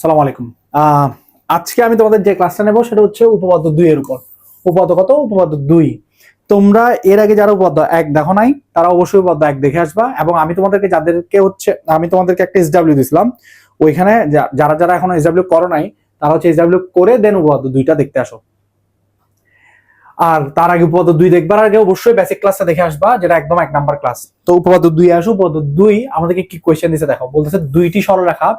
সালাম আলাইকুম। আজকে আমি তোমাদের যে ক্লাসটা নেব সেটা হচ্ছে উপপাদ্য 2 এর উপর। উপপাদ্য কত? উপপাদ্য 2। তোমরা এর আগে যারা উপপাদ্য 1 দেখো নাই তারা অবশ্যই উপপাদ্য 1 দেখে আসবা, এবং আমি তোমাদেরকে আমি তোমাদেরকে একটা এসডব্লিউ দিছিলাম, ওইখানে যারা যারা এখনো এসডব্লিউ করো নাই তারা হচ্ছে এসডব্লিউ করে দেন উপপাদ্য 2টা দেখতে আসো। আর তার আগে উপপাদ্য 2 দেখবার আগে অবশ্যই বেসিক ক্লাসটা দেখে আসবা, যেটা একদম 1 নাম্বার ক্লাস। তো উপপাদ্য 2 আসো। উপপাদ্য 2 আমাদেরকে কি কোয়েশ্চেন দিছে দেখো। বলতেছে দুইটি সরলরেখা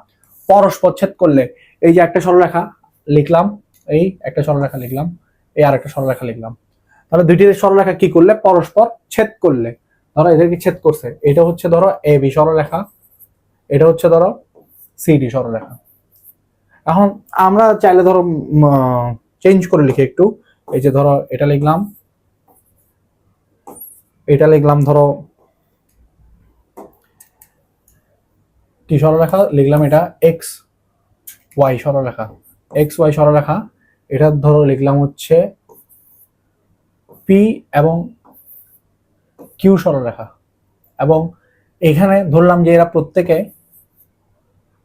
পরস্পর ছেদ করলে, এই যে একটা সরলরেখা লিখলাম, এই একটা সরলরেখা লিখলাম, এই আরেকটা সরলরেখা লিখলাম, তাহলে দুইটি সরলরেখা কি করলে? পরস্পর ছেদ করলে। ধরো এদেরকে ছেদ করছে, এটা হচ্ছে ধরো এ বি সরলরেখা, এটা হচ্ছে ধরো সিডি সরলরেখা। এখন আমরা চাইলে ধরো চেঞ্জ করে লিখি একটু। এই যে ধরো এটা লিখলাম, এটা লিখলাম ধরো কি সরলরেখা লিখলাম, এটা এক্স ওয়াই সরলরেখা, এক্স ওয়াই সরলরেখা। এটা ধরো লিখলাম হচ্ছে পি এবং কিউ সরলরেখা, এবং এখানে ধরলাম যে এরা প্রত্যেকে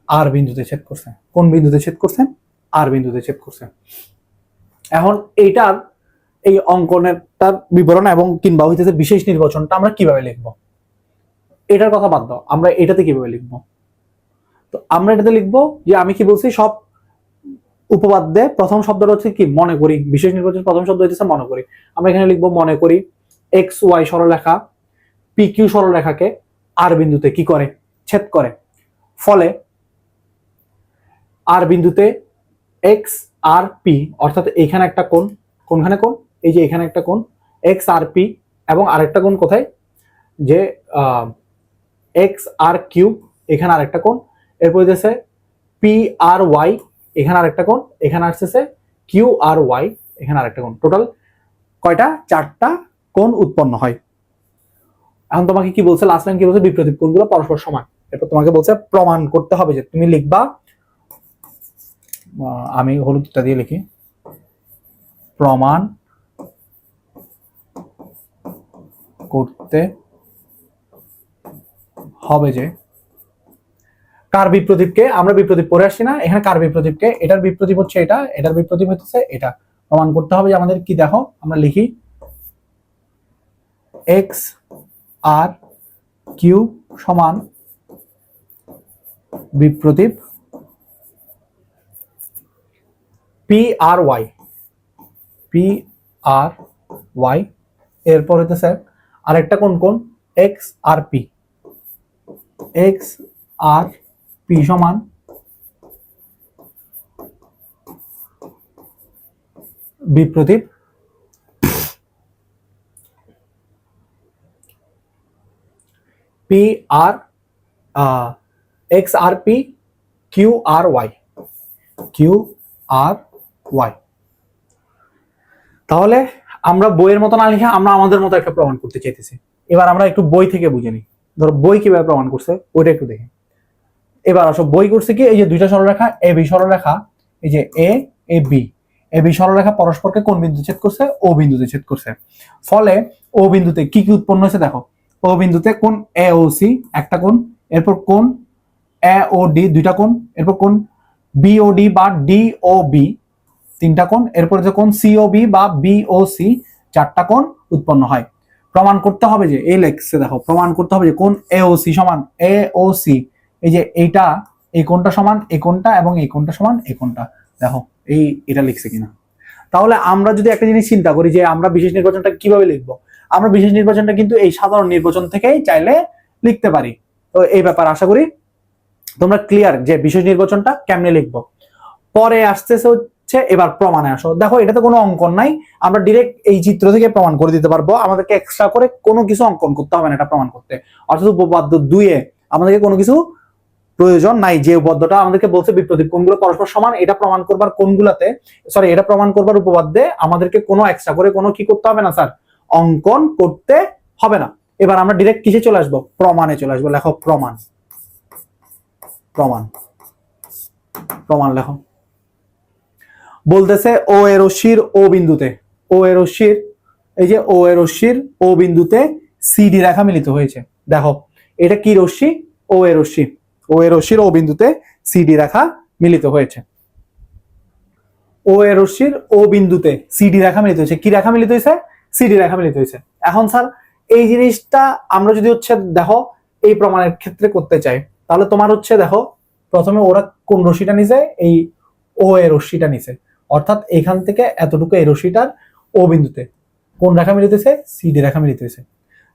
আর বিন্দুতে ছেদ করছে। কোন বিন্দুতে ছেদ করছে? আর বিন্দুতে ছেদ করছে। এখন এইটার এই অঙ্কনের তার বিবরণ এবং কিংবা হইতেছে বিশেষ নির্বাচনটা আমরা কিভাবে লিখবো, এটার কথা বাদ দাও, আমরা এটাতে কিভাবে লিখবো? তো আমরা এটাতে লিখবো যে আমি কি বলছি, সব উপপাদ্যে প্রথম শব্দটা হচ্ছে কি? মনে করি। বিশেষ নির্বাচন প্রথম শব্দ হইতেছে মনে করি। আমরা এখানে লিখবো মনে করি এক্স ওয়াই সরলরেখা পি কিউ সরলরেখাকে আর বিন্দুতে কি করে? ছেদ করে। ফলে আর বিন্দুতে এক্স আর পি, অর্থাৎ এখানে একটা কোণ, কোনখানে কোণ? এই যে এখানে একটা কোণ এক্স আর পি, এবং আরেকটা কোণ কোথায়? যে এক্স আর কিউ, এখানে আরেকটা কোণ। এরপর হইতেছে পি আর ওয়াই, এখানে আরেকটা কোণ। এখানে আসতেছে কিউ আর ওয়াই, এখানে আরেকটা কোণ। টোটাল কয়টা? 4টা কোণ উৎপন্ন হয়। এখন তোমাকে কি বলছে? লাস্ট লাইন কি বলছে? বিপরীত কোণগুলো পরস্পর সমান। এরপর তোমাকে বলছে প্রমাণ করতে হবে, যে তুমি লিখবা, আমি হলুদটা দিয়ে লিখি, প্রমাণ করতে হবে যে কার বিপ্রতীপকে, আমরা বিপ্রতীপ পড়ে আসছি না এখানে, কার বিপ্রতীপকে, এটার বিপ্রতীপ হচ্ছে এটা, এটার বিপ্রতীপ হচ্ছে এটা। প্রমাণ করতে হবে যে আমাদের কি? দেখো আমরা লিখি এক্স আর কিউ সমান বিপ্রতীপ P R Y, P R Y. এরপর হইতেছে আরেকটা কোন কোন? এক্স আর পি, এক্স আর পি সমান বিপ্রতীপ পি আর এক্স আর P Q R Y, Q R Y. তাহলে আমরা বইয়ের মতো না লিখে আমরা আমাদের মতো একটা প্রমাণ করতে চাইতেছি। এবার আমরা একটু বই থেকে বুঝে নিই। ধরো বই কিভাবে প্রমাণ করছে ওইটা একটু দেখি। এবার আসো, বই করছে কি? এই যে দুইটা সরলরেখা এ বি সরলরেখা, এই যে এ এ বি, এ বি সরলরেখা পরস্পরকে কোন বিন্দুতে ছেদ করছে? ও বিন্দুতে ছেদ করছে। ফলে ও বিন্দুতে কি কি উৎপন্ন হয়েছে দেখো। ও বিন্দুতে কোন এ ও সি একটা কোণ, এরপর কোন এ ও ডি দুইটা কোণ, এরপর কোন বি ও ডি বা ডি ও বি তিনটা কোণ, এরপর যে কোন সি ও বি বা বি ও সি 4টা কোণ উৎপন্ন হয়। প্রমাণ করতে হবে যে, এই লেখছে দেখো, প্রমাণ করতে হবে যে কোন এ ও সি সমান এ ও সি, এই যে এইটা, এই কোণটা সমান এই কোণটা, এবং এই কোণটা সমান এই কোণটা। দেখো এটা লিখছে কিনা। তাহলে আমরা যদি একটা জিনিস চিন্তা করি যে আমরা বিশেষ নির্বাচনটা কিভাবে লিখবো, আমরা বিশেষ নির্বাচনটা কিন্তু এই সাধারণ নির্বাচন থেকেই চাইলে লিখতে পারি। তো এই ব্যাপার আশা করি তোমরা ক্লিয়ার যে বিশেষ নির্বাচনটা কেমনে লিখবো। পরে আসতেছে হচ্ছে এবার প্রমাণে আসো। দেখো এটাতে কোনো অঙ্কন নাই, আমরা ডিরেক্ট এই চিত্র থেকে প্রমাণ করে দিতে পারবো, আমাদেরকে এক্সট্রা করে কোনো কিছু অঙ্কন করতে হবে না এটা প্রমাণ করতে। অর্থাৎ উপপাদ্য 2 এ আমাদেরকে কোনো কিছু প্রয়োজন নাই। যে উপপাদ্যটা আমাদেরকে বলছে বিপ্রতীপ কোণগুলো পরস্পর সমান, এটা প্রমাণ করবার কোণগুলাতে, সরি এটা প্রমাণ করবার উপপাদ্যে আমাদেরকে কোনো এক্সট্রা করে কোনো কি করতে হবে না স্যার, অঙ্কন করতে হবে না। এবার আমরা ডিরেক্ট কিসে চলে আসবো? প্রমাণে চলে আসবো। লেখো প্রমাণ, প্রমাণ, প্রমাণ লেখো। বলতেছে ও এর রশ্মির ও বিন্দুতে, ও এর রশ্মির, এই যে ও এর রশ্মির ও বিন্দুতে সিডি রেখা মিলিত হয়েছে। দেখো এটা কি রশ্মি? ও এর রশ্মি, ও এর রশ্মির ও বিন্দুতে সিডি রেখা মিলিত হয়েছে। ও এ রশ্মির ও বিন্দুতে সিডি রেখা মিলিত হয়েছে। কি রেখা মিলিত হয়েছে? সিডি রেখা মিলিত হয়েছে। এখন স্যার এই জিনিসটা আমরা যদি হচ্ছে দেখো এই প্রমাণের ক্ষেত্রে করতে চাই, তাহলে তোমার হচ্ছে দেখো প্রথমে ওরা কোন রশ্মিটা নিছে, এই ও এ রশ্মিটা নিছে, অর্থাৎ এখান থেকে এতটুকু এই রশ্মিটার ও বিন্দুতে কোন রেখা মিলিত হয়েছে? সিডি রেখা মিলিত হয়েছে।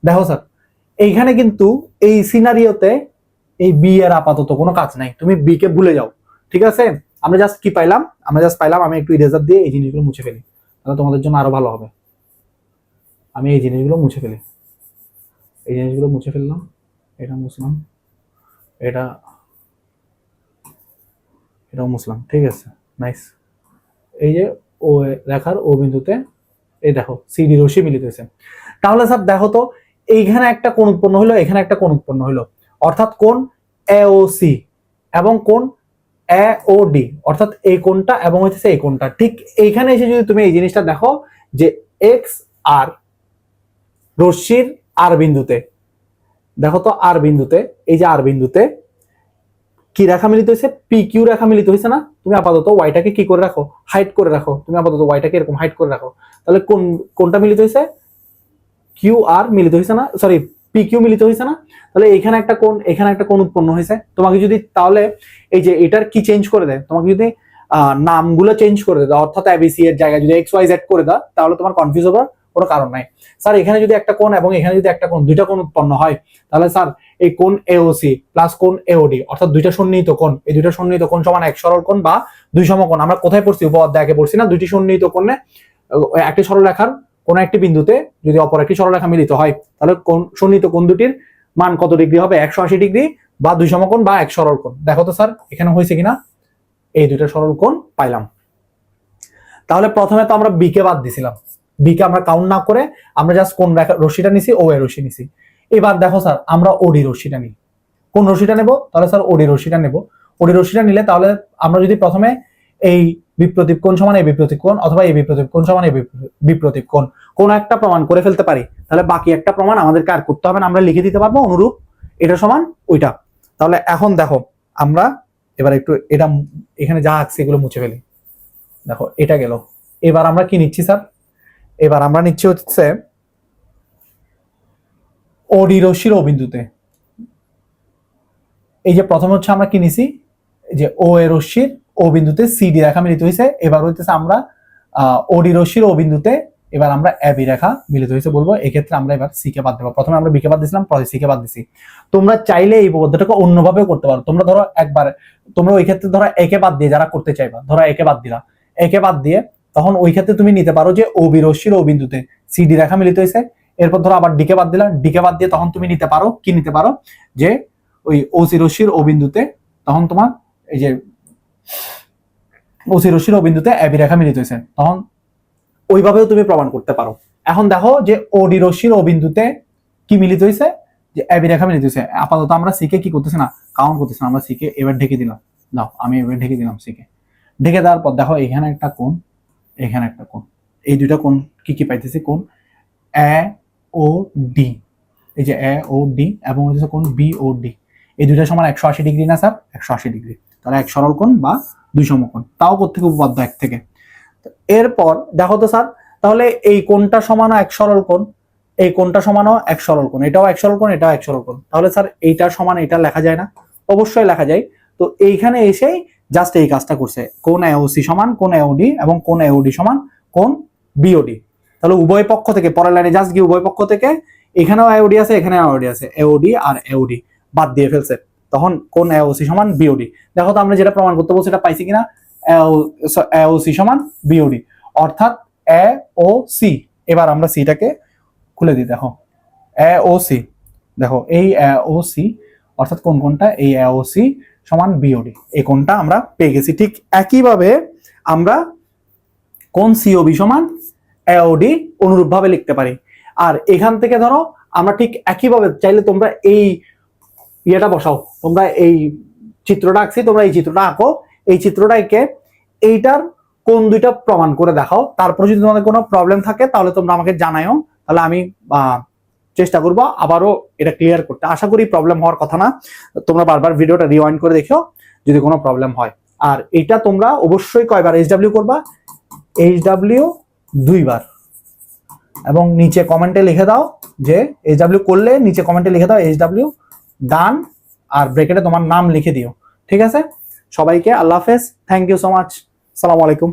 দেখো স্যার এইখানে কিন্তু এই সিনারিওতে এই বি এর আপাতত কোনো কাজ নাই, তুমি বি কে ভুলে যাও, ঠিক আছে? আমরা জাস্ট কি পাইলাম? আমরা জাস্ট পাইলাম, আমি একটু ইরেজার দিয়ে এই জিনিসগুলো মুছে ফেলি, তাহলে তোমাদের জন্য আরো ভালো হবে। আমি এই জিনিসগুলো মুছে ফেলি, এই জিনিসগুলো মুছে ফেললাম, এটা মুছলাম, এটা এটাও মুছলাম, ঠিক আছে, নাইস। এই যে ও রেখার ও বিন্দুতে এই দেখো সিডি রশ্মি মিলিত হয়েছে। তাহলে স্যার দেখো তো এইখানে একটা কোণ উৎপন্ন হলো, এখানে একটা কোণ উৎপন্ন হলো, অর্থাৎ কোণ এওসি এবং কোণ এওডি, অর্থাৎ এই কোণটা এবং হচ্ছে এই কোণটা। ঠিক এইখানে এসে যদি তুমি এই জিনিসটা দেখো যে এক্স আর রশ্মির আর বিন্দুতে, দেখো তো আর বিন্দুতে, এই যে আর বিন্দুতে কি রেখা মিলিত হয়েছে? পি কিউ রেখা মিলিত হয়েছে না? তুমি আপাতত ওয়াইটাকে কি করে রাখো? হাইড করে রাখো, তুমি আপাতত ওয়াইটাকে এরকম হাইড করে রাখো। তাহলে কোনটা মিলিত হয়েছে? কিউ আর মিলিত হয়েছে না, সরি পি কিউ মিলিত হয়েছে না? তাহলে এখানে একটা কোণ, এখানে একটা কোণ উৎপন্ন হয়েছে। তোমাকে যদি তাহলে এই যে এটার কি চেঞ্জ করে দেয়, তোমাকে যদি নামগুলো চেঞ্জ করে দেয়, অর্থাৎ এবিসি এর জায়গায় যদি এক্স ওয়াই জেড করে দাও, তাহলে তোমার কনফিউজ হবার কোনো কারণ নাই। স্যার এখানে যদি একটা কোণ এবং এখানে যদি একটা কোণ, দুইটা কোণ উৎপন্ন হয়, তাহলে স্যার এই কোণ এওসি প্লাস কোণ এওডি, অর্থাৎ দুইটা সন্নিহিত কোণ, এই দুইটা সন্নিহিত কোণ সমান এক সরল কোণ বা দুই সমকোণ। আমরা কোথায় পড়ছি? উপঅধ্যায়ে পড়ছি না? দুইটি সন্নিহিত কোণে একটি সরলরেখার কোন একটি বিন্দুতে যদি অপর একটি সরলরেখা মিলিত হয়, তাহলে কোন সন্নিহিত কোণ দুটির মান কত ডিগ্রি হবে? 180 ডিগ্রি বা দুই সমকোণ বা এক সরল কোণ। দেখো তো স্যার এখানে হয়েছে কিনা? এই দুইটা সরল কোণ পাইলাম। তাহলে প্রথমে তো আমরা বি কে বাদ দিছিলাম, বি কে আমরা কাউন্ট না করে আমরা জাস্ট কোন রশ্মিটা নিছি? ও এ রশ্মি নিছি। এবার দেখো স্যার আমরা ওডি রশ্মিটা নিই। কোন রশ্মিটা নেব? তাহলে স্যার ওডি রশ্মিটা নেব। ওডি রশ্মিটা নিলে তাহলে আমরা যদি প্রথমে এই বিপ্রতীপ কোণ সমান এই বিপ্রতীপ কোণ অথবা এই বিপ্রতীপ কোণ সমান এই বিপ্রতীপ কোণ কোন একটা প্রমাণ করে ফেলতে পারি, তাহলে বাকি একটা প্রমাণ আমাদেরকে আর করতে হবে না, আমরা লিখে দিতে পারবো অনুরূপ এটা সমান ওইটা। তাহলে এখন দেখো আমরা এবার একটু এটা এখানে যা আছে এগুলো মুছে ফেলি। দেখো এটা গেল। এবার আমরা কি নিচ্ছি স্যার? এবার আমরা নিচ্ছি হচ্ছে ওডি রশ্মির ও বিন্দুতে, এই যে প্রথমে হচ্ছে আমরা কি নিছি যে ও এ রশ্মির ও বিন্দুতে সিডি রেখা মিলিত হয়েছে। এবার হইতেছে আমরা ওডি রশ্মির ও বিন্দুতে এবার আমরা এবি রেখা মিলিত হয়েছে বলবো। এক্ষেত্রে আমরা এবার সি কে বাদ দেবো। প্রথমে আমরা বি কে বাদ দিয়েছিলাম, পরে সি কে বাদ দিছি। তোমরা চাইলে এই পদ্ধতিটাকে অন্যভাবেও করতে পারো। তোমরা ধরো একবার তোমরা ওই ক্ষেত্রে ধরো একে বাদ দিয়ে যারা করতে চাইবা, ধরো একে বাদ দিলা, একে বাদ দিয়ে তখন ওই ক্ষেত্রে তুমি নিতে পারো যে ও বি রশ্মির ও বিন্দুতে সিডি রেখা মিলিত হয়েছে। এরপর ধরো আবার ডিকে বাদ দিলা, ডিকে বাদ দিয়ে তখন তুমি নিতে পারো কি নিতে পারো যে ওই ওসি রশ্মির ও বিন্দুতে তখন তোমার এই যে ওসি রশ্মির ও বিন্দুতে এবি রেখা মিলিত হয়েছে, তখন ওইভাবেও তুমি প্রমাণ করতে পারো। এখন দেখো যে ওডি রশ্মির ও বিন্দুতে কি মিলিত হয়েছে? যে এবি রেখা মিলিত হয়েছে। আপাতত আমরা সিকে কি করতেছি না, কাউন্ট করতেছি না, আমরা সিকে এবার ঢেকে দিলাম। দাও আমি এবার ঢেকে দিলাম সিকে। ঢেকে দেওয়ার পর দেখো এখানে একটা কোণ, এখানে একটা কোণ, এই দুইটা কোণ কি কি পাইতেছি? কোণ এ ও ডি, এই যে এ ও ডি এবং হচ্ছে কোণ বি ও ডি, এই দুইটা সমান 180 ডিগ্রি না স্যার? 180 ডিগ্রি। তাহলে এক সরল কোণ বা দুই সমকোণ, তাও কোত্থেকে? উপপাদ্য এক থেকে। এরপর দেখো তো স্যার তাহলে এই কোণটা সমানও এক সরল কোণ, এই কোণটা সমানও এক সরল কোণ, এটাও এক সরল কোণ, এটাও এক সরল কোণ। তাহলে স্যার এইটার সমান এটা লেখা যায় না? অবশ্যই লেখা যায়। তো এইখানে এসেই জাস্ট এই কাজটা করছে, কোণ এওসি সমান কোণ এওডি এবং কোণ এওডি সমান কোণ বিওডি। তাহলে উভয় পক্ষ থেকে পরের লাইনে জাস্ট গিয়ে উভয় পক্ষ থেকে এখানেও এওডি আছে, এখানে এওডি আছে, এওডি আর এওডি বাদ দিয়ে ফেলছে, তখন কোণ এওসি সমান বিওডি। দেখো তো আমরা যেটা প্রমাণ করতে বলছি এটা পাইছি কিনা? এওসি সমান বিওডি, অর্থাৎ এ ও সি। এবার আমরা সিটাকে খুলে দিই। দেখো এ ও সি, দেখো এই এ ও সি অর্থাৎ কোন কোণটা? এই এ ও সি সমান বিওডি, এই কোণটা আমরা পেয়ে গেছি। ঠিক একইভাবে আমরা কোণ সিওবি সমান এওডি অনুরূপ ভাবে লিখতে পারি। আর এখান থেকে ধরো আমরা ঠিক একইভাবে চাইলে তোমরা এই ইয়েটা বসাও, তোমরা এই চিত্রটা আঁকছি, তোমরা এই চিত্রটা আঁকো, এই চিত্রটা এঁকে এইটার কোন দুইটা প্রমাণ করে দেখাও। তারপর যদি তোমাদের কোনো প্রবলেম থাকে তাহলে তোমরা আমাকে জানাও, তাহলে আমি চেষ্টা করব আবারও এটা ক্লিয়ার করতে। আশা করি প্রবলেম হওয়ার কথা না, তোমরা বারবার ভিডিওটা রিওয়াইন্ড করে দেখো যদি কোনো প্রবলেম হয়। আর এটা তোমরা অবশ্যই কয়বার HW করবা, HW 2 বার। এবং নিচে কমেন্টে লিখে দাও যে HW করলে নিচে কমেন্টে লিখে দাও HW ডান, আর ব্র্যাকেটে তোমার নাম লিখে দিও। ঠিক আছে, সবাইকে আল্লাহ হাফেজ, থ্যাংক ইউ সো মাচ, আসসালামু আলাইকুম।